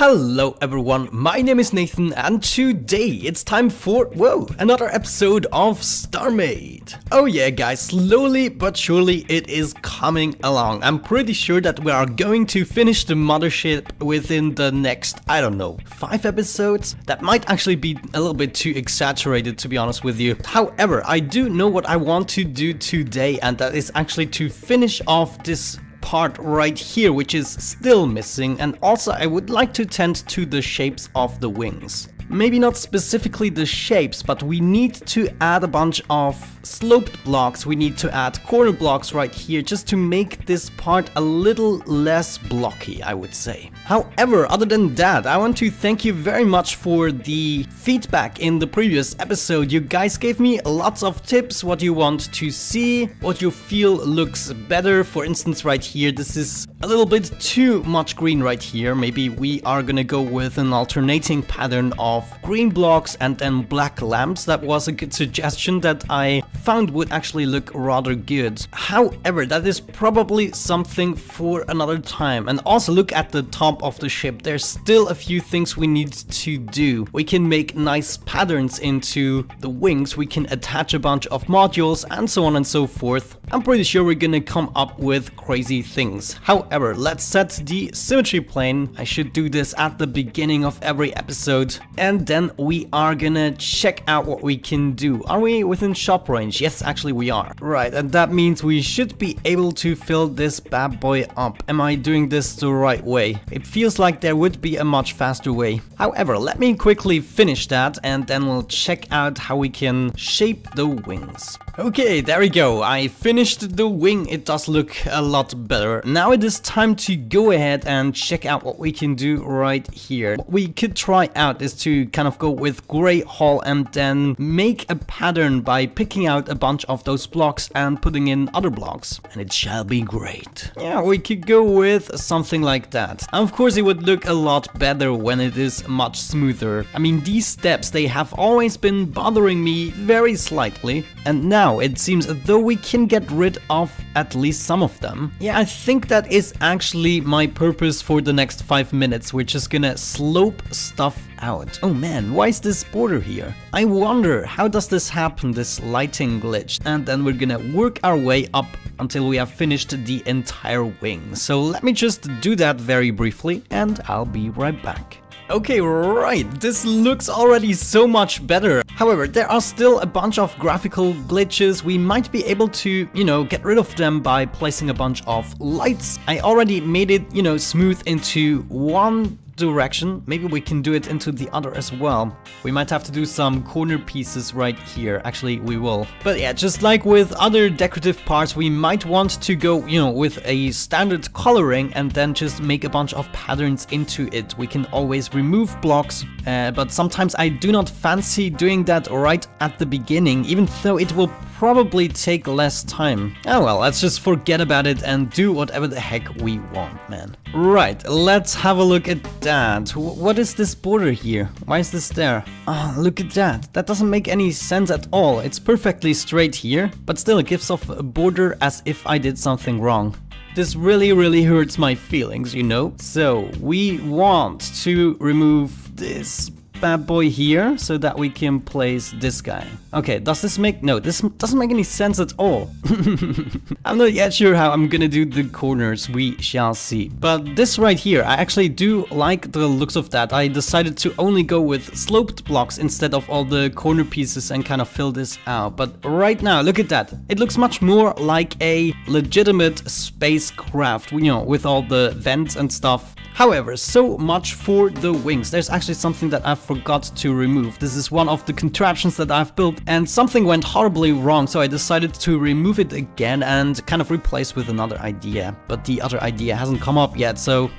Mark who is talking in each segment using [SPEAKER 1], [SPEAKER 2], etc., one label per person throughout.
[SPEAKER 1] Hello everyone, my name is Nathan and today it's time for, another episode of Starmade. Oh yeah guys, slowly but surely it is coming along. I'm pretty sure that we are going to finish the Mothership within the next, I don't know, 5 episodes? That might actually be a little bit too exaggerated, to be honest with you. However, I do know what I want to do today, and that is actually to finish off this part right here, which is still missing, and also I would like to tend to the shapes of the wings. Maybe not specifically the shapes, but we need to add a bunch of sloped blocks, we need to add corner blocks right here just to make this part a little less blocky, I would say. However, other than that, I want to thank you very much for the feedback in the previous episode. You guys gave me lots of tips, what you want to see, what you feel looks better. For instance, right here, this is a little bit too much green right here. Maybe we are gonna go with an alternating pattern of green blocks and then black lamps. That was a good suggestion that I found would actually look rather good. However, that is probably something for another time. And also look at the top of the ship. There's still a few things we need to do. We can make nice patterns into the wings. We can attach a bunch of modules and so on and so forth. I'm pretty sure we're gonna come up with crazy things. However, let's set the symmetry plane. I should do this at the beginning of every episode. And then we are gonna check out what we can do. Are we within shop range? Yes, actually we are. Right, and that means we should be able to fill this bad boy up. Am I doing this the right way? It feels like there would be a much faster way. However, let me quickly finish that and then we'll check out how we can shape the wings. Okay, there we go. I finished the wing. It does look a lot better. Now it is time to go ahead and check out what we can do right here. What we could try out is to kind of go with gray hull and then make a pattern by picking out a bunch of those blocks and putting in other blocks. And it shall be great. Yeah, we could go with something like that. And of course, it would look a lot better when it is much smoother. I mean, these steps, they have always been bothering me very slightly. And now it seems as though we can get rid of at least some of them. Yeah, I think that is actually my purpose for the next 5 minutes. We're just gonna slope stuff out. Oh man, why is this border here? I wonder, how does this happen, this lighting glitch? And then we're gonna work our way up until we have finished the entire wing. So let me just do that very briefly and I'll be right back. Okay, right, this looks already so much better. However, there are still a bunch of graphical glitches. We might be able to, get rid of them by placing a bunch of lights. I already made it, smooth into one direction. Maybe we can do it into the other as well. We might have to do some corner pieces right here. Actually, we will. But yeah, just like with other decorative parts, we might want to go, with a standard coloring and then just make a bunch of patterns into it. We can always remove blocks, but sometimes I do not fancy doing that right at the beginning, even though it will probably take less time. Oh well, let's just forget about it and do whatever the heck we want, man. Right, let's have a look at that. What is this border here? Why is this there? Ah, look at that. That doesn't make any sense at all. It's perfectly straight here, but still it gives off a border as if I did something wrong. This really hurts my feelings, So we want to remove this bad boy here so that we can place this guy. Okay, does this make... No, this doesn't make any sense at all. I'm not yet sure how I'm gonna do the corners, we shall see. But this right here, I actually do like the looks of that. I decided to only go with sloped blocks instead of all the corner pieces and kind of fill this out. But right now, look at that. It looks much more like a legitimate spacecraft, with all the vents and stuff. However, so much for the wings. There's actually something that I forgot to remove. This is one of the contraptions that I've built and something went horribly wrong, so I decided to remove it again and kind of replace with another idea. But the other idea hasn't come up yet, so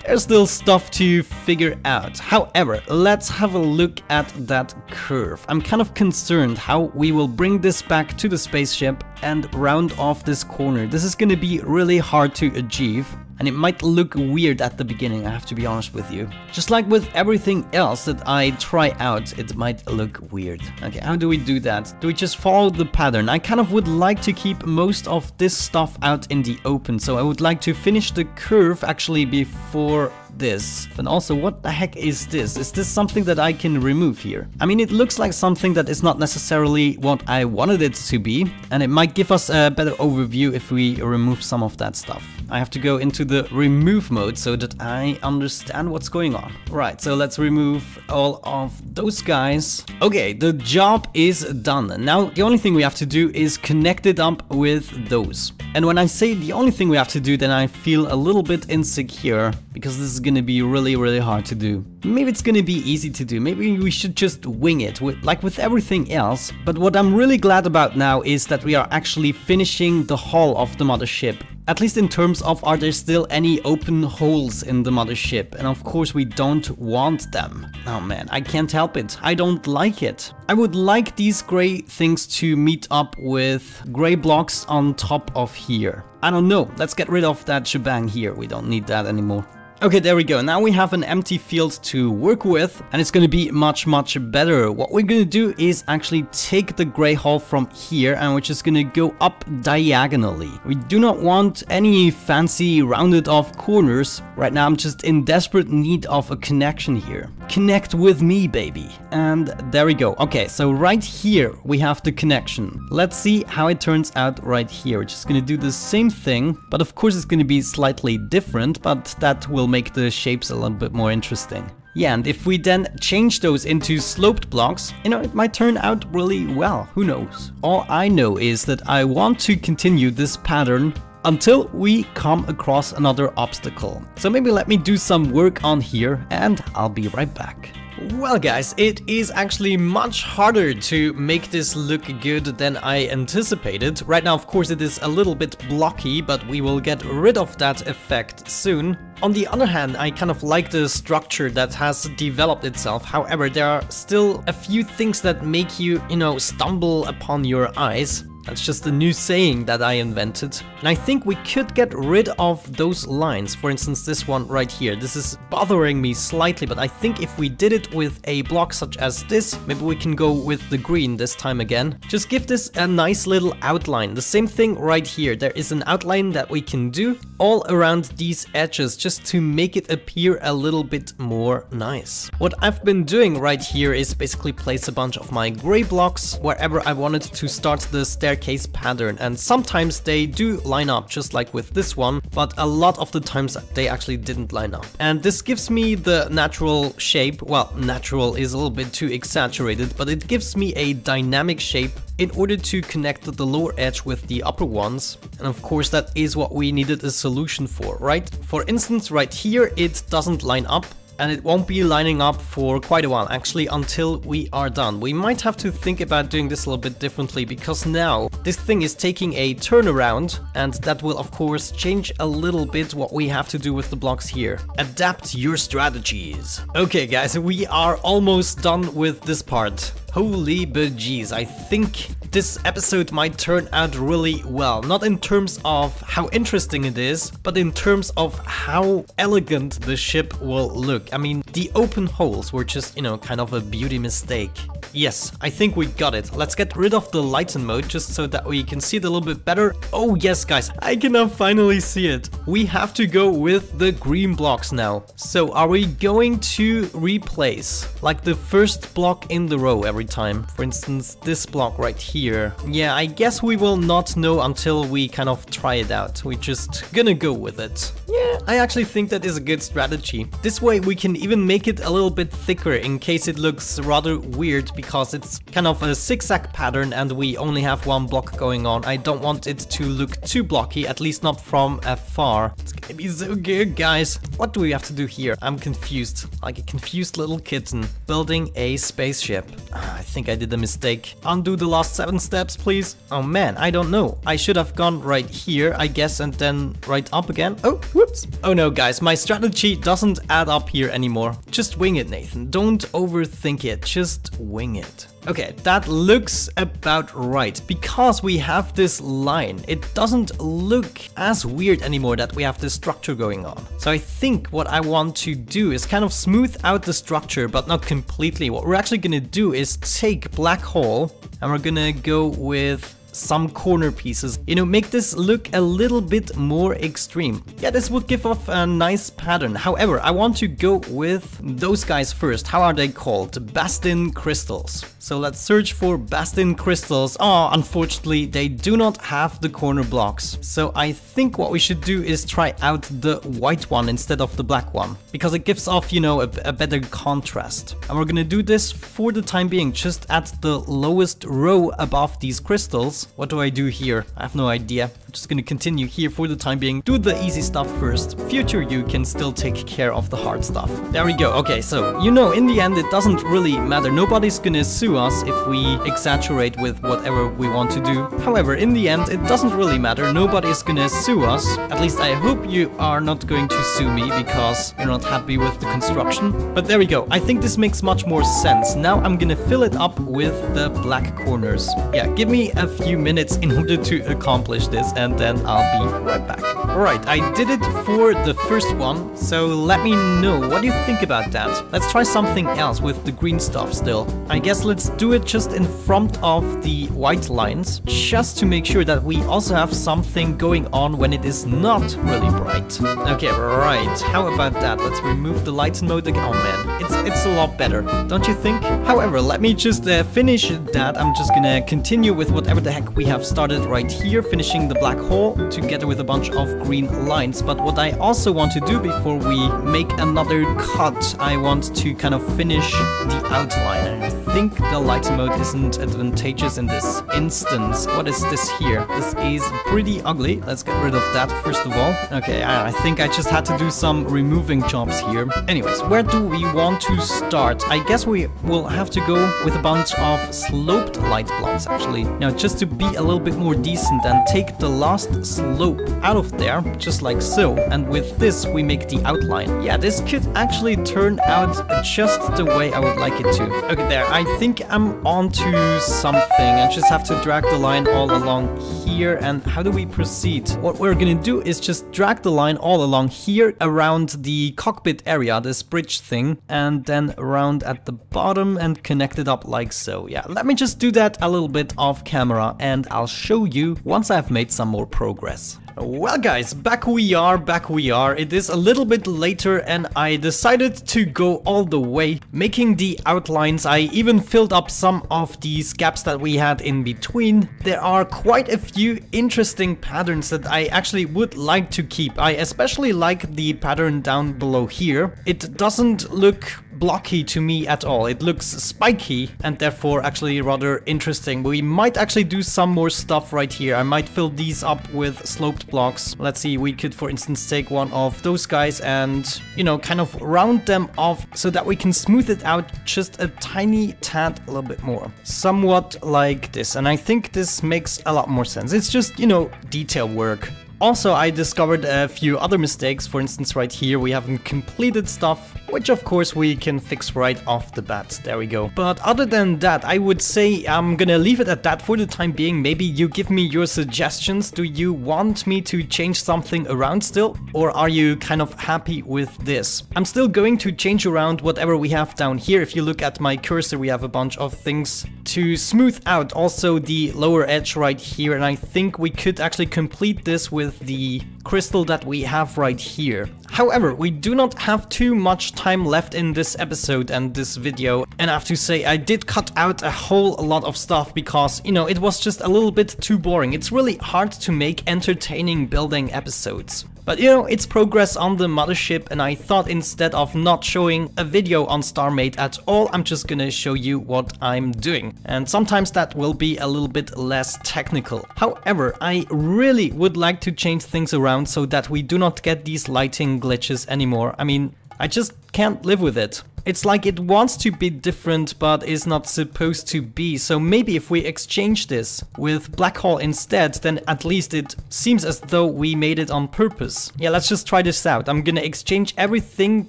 [SPEAKER 1] there's still stuff to figure out. However, let's have a look at that curve. I'm kind of concerned how we will bring this back to the spaceship and round off this corner. This is gonna be really hard to achieve. And it might look weird at the beginning, I have to be honest with you. Just like with everything else that I try out, it might look weird. Okay, how do we do that? Do we just follow the pattern? I kind of would like to keep most of this stuff out in the open, so I would like to finish the curve actually before this. And also, what the heck is this? Is this something that I can remove here? I mean, it looks like something that is not necessarily what I wanted it to be, and it might give us a better overview if we remove some of that stuff. I have to go into the remove mode so that I understand what's going on. Right, so let's remove all of those guys. Okay, the job is done. Now, the only thing we have to do is connect it up with those. And when I say the only thing we have to do, then I feel a little bit insecure, because this is gonna be really, really hard to do. Maybe it's gonna be easy to do. Maybe we should just wing it, like with everything else. But what I'm really glad about now is that we are actually finishing the hull of the mothership. At least in terms of, are there still any open holes in the mothership? And of course we don't want them. Oh man, I can't help it. I don't like it. I would like these gray things to meet up with gray blocks on top of here. I don't know. Let's get rid of that shebang here. We don't need that anymore. Okay, there we go. Now we have an empty field to work with, and it's gonna be much, much better. What we're gonna do is actually take the gray hull from here, and we're just gonna go up diagonally. We do not want any fancy rounded off corners. Right now I'm just in desperate need of a connection here. Connect with me, baby. And there we go. Okay, so right here we have the connection. Let's see how it turns out right here. We're just gonna do the same thing, but of course it's gonna be slightly different, but that will make the shapes a little bit more interesting. Yeah, and if we then change those into sloped blocks, you know, it might turn out really well. Who knows? All I know is that I want to continue this pattern until we come across another obstacle. So maybe let me do some work on here and I'll be right back. Well guys, it is actually much harder to make this look good than I anticipated. Right now, of course, it is a little bit blocky, but we will get rid of that effect soon. On the other hand, I kind of like the structure that has developed itself. However, there are still a few things that make you, stumble upon your eyes. That's just a new saying that I invented. And I think we could get rid of those lines. For instance, this one right here. This is bothering me slightly, but I think if we did it with a block such as this, maybe we can go with the green this time again. Just give this a nice little outline. The same thing right here. There is an outline that we can do all around these edges just to make it appear a little bit more nice. What I've been doing right here is basically place a bunch of my gray blocks wherever I wanted to start the staircase pattern, and sometimes they do line up just like with this one, but a lot of the times they actually didn't line up. And this gives me the natural shape. Well, natural is a little bit too exaggerated, but it gives me a dynamic shape in order to connect the lower edge with the upper ones. And of course that is what we needed a solution for, right? For instance, right here it doesn't line up, and it won't be lining up for quite a while, actually, until we are done. We might have to think about doing this a little bit differently, because now this thing is taking a turnaround, and that will of course change a little bit what we have to do with the blocks here. Adapt your strategies. Okay guys, we are almost done with this part. Holy bejeez, I think this episode might turn out really well. Not in terms of how interesting it is, but in terms of how elegant the ship will look. I mean, the open holes were just, kind of a beauty mistake. Yes, I think we got it. Let's get rid of the lighten mode just so that we can see it a little bit better. Oh yes guys, I can now finally see it. We have to go with the green blocks now. So are we going to replace like the first block in the row every time? For instance, this block right here. Yeah, I guess we will not know until we kind of try it out. We're just gonna go with it. Yeah, I actually think that is a good strategy. This way we can even make it a little bit thicker in case it looks rather weird, because it's kind of a zigzag pattern and we only have one block going on. I don't want it to look too blocky, at least not from afar. It's gonna be so good, guys. What do we have to do here? I'm confused, like a confused little kitten building a spaceship. I think I did a mistake. Undo the last 7 steps, please. Oh man, I don't know. I should have gone right here, I guess, and then right up again. Oh, whoops. Oh no, guys, my strategy doesn't add up here anymore. Just wing it, Nathan. Don't overthink it. Just wing it. Okay, that looks about right. Because we have this line, it doesn't look as weird anymore that we have this structure going on. So I think what I want to do is kind of smooth out the structure, but not completely. What we're actually gonna do is take black hole and we're gonna go with some corner pieces. You know, make this look a little bit more extreme. Yeah, this would give off a nice pattern. However, I want to go with those guys first. How are they called? Bastin crystals. So let's search for Bastin crystals. Oh, unfortunately, they do not have the corner blocks. So I think what we should do is try out the white one instead of the black one, because it gives off, you know, a better contrast. And we're gonna do this for the time being, just at the lowest row above these crystals. What do I do here? I have no idea. I'm just gonna continue here for the time being. Do the easy stuff first. Future you can still take care of the hard stuff. There we go. Okay, so, you know, in the end, it doesn't really matter. Nobody's gonna sue us if we exaggerate with whatever we want to do. However, in the end, it doesn't really matter. Nobody's gonna sue us. At least I hope you are not going to sue me because you're not happy with the construction. But there we go. I think this makes much more sense. Now I'm gonna fill it up with the black corners. Yeah, give me a few minutes in order to accomplish this, and then I'll be right back. Alright, I did it for the first one, so let me know what do you think about that. Let's try something else with the green stuff still. I guess let's do it just in front of the white lines, just to make sure that we also have something going on when it is not really bright. Okay, right, how about that? Let's remove the lights mode again. Oh man, it's a lot better, don't you think? However, let me just finish that. I'm just gonna continue with whatever the heck we have started right here, finishing the black hole together with a bunch of green lines. But what I also want to do before we make another cut, I want to kind of finish the outline. And I think the light mode isn't advantageous in this instance. What is this here? This is pretty ugly. Let's get rid of that first of all. Okay, I think I just had to do some removing jobs here. Anyways, where do we want to start? I guess we will have to go with a bunch of sloped light blocks actually. Now, just to be a little bit more decent and take the last slope out of there, just like so. And with this, we make the outline. Yeah, this could actually turn out just the way I would like it to. Okay, there. I think I'm onto something. I just have to drag the line all along here. And how do we proceed? What we're gonna do is just drag the line all along here around the cockpit area, this bridge thing, and then around at the bottom and connect it up like so. Yeah, let me just do that a little bit off camera and I'll show you once I've made some more progress. Well guys, back we are. It is a little bit later and I decided to go all the way, making the outlines. I even filled up some of these gaps that we had in between. There are quite a few interesting patterns that I actually would like to keep. I especially like the pattern down below here. It doesn't look blocky to me at all. It looks spiky and therefore actually rather interesting. We might actually do some more stuff right here. I might fill these up with sloped blocks. Let's see, we could for instance take one of those guys and, you know, kind of round them off so that we can smooth it out just a tiny tad a little bit more. Somewhat like this. And I think this makes a lot more sense. It's just, you know, detail work. Also, I discovered a few other mistakes. For instance, right here, we haven't completed stuff, which of course we can fix right off the bat. There we go. But other than that, I would say I'm gonna leave it at that for the time being. Maybe you give me your suggestions. Do you want me to change something around still? Or are you kind of happy with this? I'm still going to change around whatever we have down here. If you look at my cursor, we have a bunch of things to smooth out. Also the lower edge right here. And I think we could actually complete this with the crystal that we have right here. However, we do not have too much time left in this episode and this video, and I have to say I did cut out a whole lot of stuff because, you know, it was just a little bit too boring. It's really hard to make entertaining building episodes. But you know, it's progress on the mothership, and I thought instead of not showing a video on Starmade at all, I'm just gonna show you what I'm doing. And sometimes that will be a little bit less technical. However, I really would like to change things around so that we do not get these lighting glitches anymore. I mean, I just can't live with it. It's like it wants to be different, but is not supposed to be. So maybe if we exchange this with black hole instead, then at least it seems as though we made it on purpose. Yeah, let's just try this out. I'm gonna exchange everything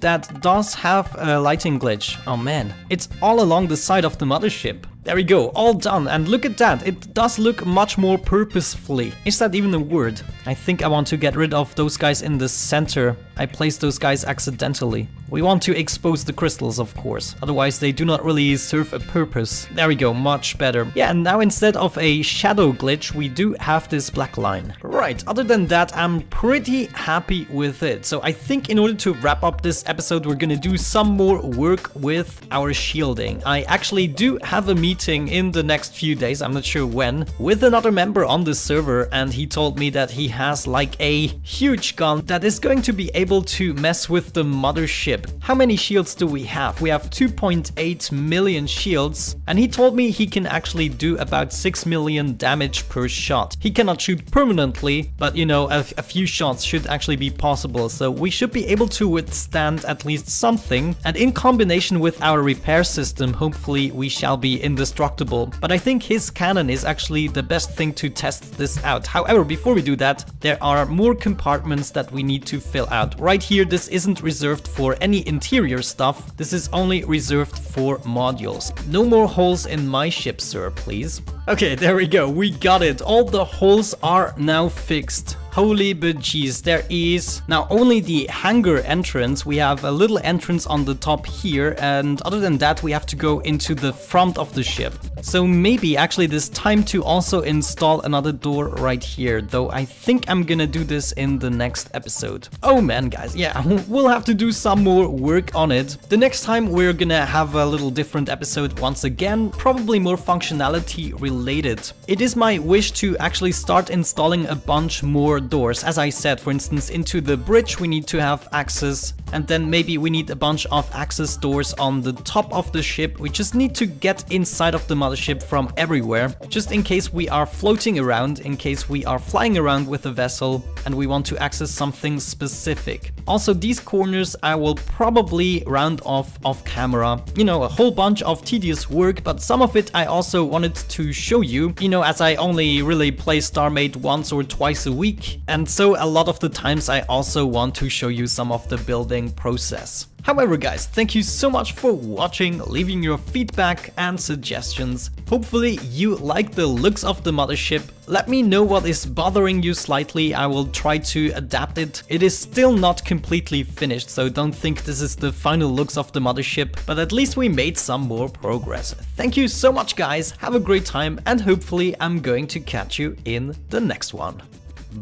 [SPEAKER 1] that does have a lighting glitch. Oh man, it's all along the side of the mothership. There we go, all done, and look at that, it does look much more purposefully. Is that even a word? I think I want to get rid of those guys in the center I placed those guys accidentally. We want to expose the crystals, of course, otherwise they do not really serve a purpose. There we go, much better. Yeah, and now instead of a shadow glitch, we do have this black line. Right, other than that, I'm pretty happy with it. So I think in order to wrap up this episode, we're gonna do some more work with our shielding. I actually do have a meeting in the next few days, I'm not sure when, with another member on the server, and he told me that he has like a huge gun that is going to be able to mess with the mothership. How many shields do we have? We have 2.8 million shields, and he told me he can actually do about 6 million damage per shot. He cannot shoot permanently, but you know, a few shots should actually be possible, so we should be able to withstand at least something, and in combination with our repair system, hopefully we shall be indestructible. But I think his cannon is actually the best thing to test this out. However, before we do that, there are more compartments that we need to fill out. Right here, this isn't reserved for any interior stuff, this is only reserved for modules. No more holes in my ship, sir, please. Okay, there we go, we got it. All the holes are now fixed. Holy bejeez, there is now only the hangar entrance. We have a little entrance on the top here, and other than that we have to go into the front of the ship. So maybe actually this time to also install another door right here, though I think I'm gonna do this in the next episode. Oh man guys, yeah, we'll have to do some more work on it. The next time we're gonna have a little different episode once again, probably more functionality related. It is my wish to actually start installing a bunch more doors. As I said, for instance, into the bridge we need to have access, and then maybe we need a bunch of access doors on the top of the ship. We just need to get inside of the mothership from everywhere, just in case we are floating around, in case we are flying around with a vessel and we want to access something specific. Also, these corners I will probably round off camera. You know, a whole bunch of tedious work, but some of it I also wanted to show you, you know, as I only really play Starmade once or twice a week. And so a lot of the times I also want to show you some of the building process. However guys, thank you so much for watching, leaving your feedback and suggestions. Hopefully you like the looks of the mothership. Let me know what is bothering you slightly, I will try to adapt it. It is still not completely finished, so don't think this is the final looks of the mothership, but at least we made some more progress. Thank you so much guys, have a great time, and hopefully I'm going to catch you in the next one.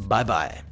[SPEAKER 1] Bye bye.